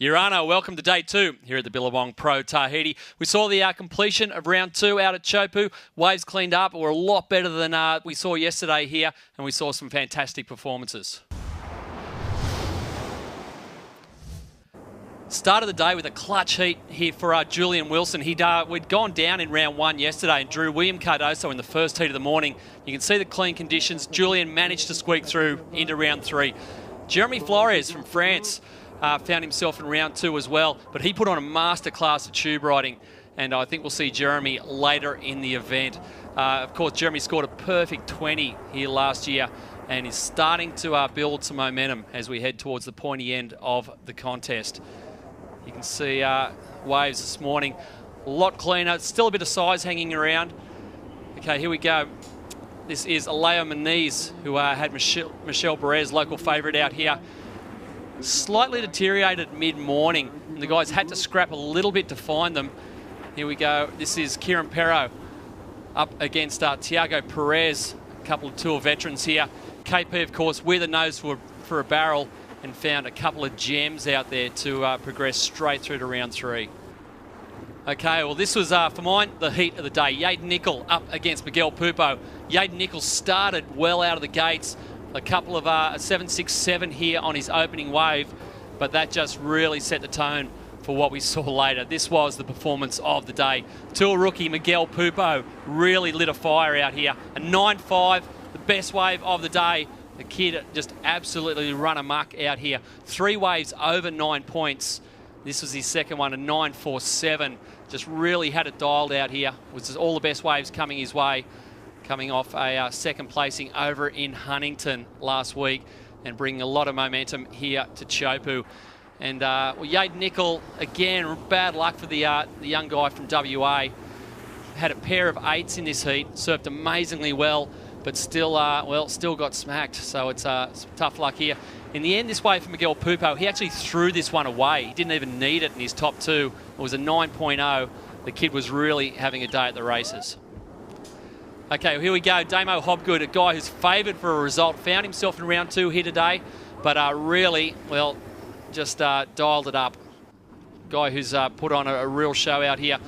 Your Honour, welcome to day 2 here at the Billabong Pro Tahiti. We saw the completion of round 2 out at Chopu. Waves cleaned up, were a lot better than we saw yesterday here, and we saw some fantastic performances. Started the day with a clutch heat here for Julian Wilson. We'd gone down in round 1 yesterday and drew William Cardoso in the first heat of the morning. You can see the clean conditions. Julian managed to squeak through into round 3. Jeremy Flores from France found himself in round 2 as well, but he put on a masterclass of tube riding, and I think we'll see Jeremy later in the event. Of course, Jeremy scored a perfect 20 here last year and is starting to build some momentum as we head towards the pointy end of the contest. You can see waves this morning, a lot cleaner, still a bit of size hanging around. Okay, here we go. This is Aleo Moniz, who had Michelle Perez, local favourite, out here. Slightly deteriorated mid-morning, and the guys had to scrap a little bit to find them. Here we go. This is Kieran Perro up against Tiago Perez, a couple of Tour veterans here. KP, of course, with a nose for a barrel, and found a couple of gems out there to progress straight through to round 3. Okay, well, this was, for mine, the heat of the day. Yaden Nickel up against Miguel Pupo. Yaden Nickel started well out of the gates. A couple of 7.67 here on his opening wave, but that just really set the tone for what we saw later. This was the performance of the day. Tour rookie Miguel Pupo really lit a fire out here. A 9.5, the best wave of the day. The kid just absolutely run amok out here. 3 waves over 9 points. This was his second one, a 9.47. Just really had it dialed out here. It was all the best waves coming his way, coming off a second placing over in Huntington last week and bringing a lot of momentum here to Chopu. And well, Yaden Nickel, again, bad luck for the young guy from WA. Had a pair of 8s in this heat, served amazingly well, but still, still got smacked. So it's tough luck here. In the end, this wave for Miguel Pupo, he actually threw this one away. He didn't even need it in his top 2. It was a 9.0. The kid was really having a day at the races. Okay, well, here we go. Damo Hobgood, a guy who's favoured for a result, found himself in round 2 here today, but really, well, just dialed it up. Guy who's put on a real show out here.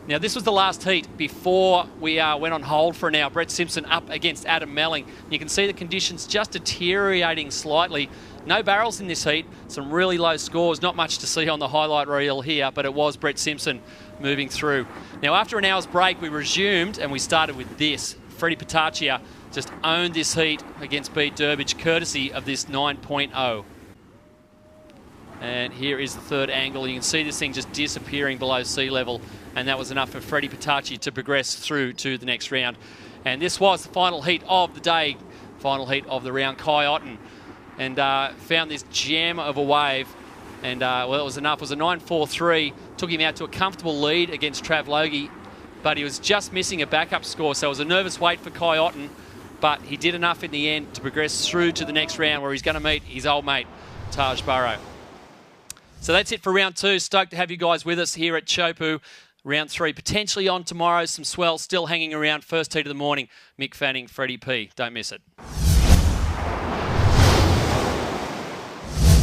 Now, this was the last heat before we went on hold for an hour. Brett Simpson up against Adam Melling. You can see the conditions just deteriorating slightly. No barrels in this heat. Some really low scores. Not much to see on the highlight reel here, but it was Brett Simpson moving through. Now, after an hour's break, we resumed, and we started with this. Freddie Pataccia just owned this heat against Pete Durbridge, courtesy of this 9.0. And here is the third angle. You can see this thing just disappearing below sea level, and that was enough for Freddie Pataccia to progress through to the next round. And this was the final heat of the day, final heat of the round. Kai Otten, and found this gem of a wave, and well, it was enough. It was a 9.43, took him out to a comfortable lead against Trav Logie, but he was just missing a backup score, so it was a nervous wait for Kai Otten, but he did enough in the end to progress through to the next round, where he's going to meet his old mate, Taj Burrow. So that's it for round 2. Stoked to have you guys with us here at Chopu. Round 3 potentially on tomorrow. Some swell still hanging around. First heat of the morning. Mick Fanning, Freddie P. Don't miss it.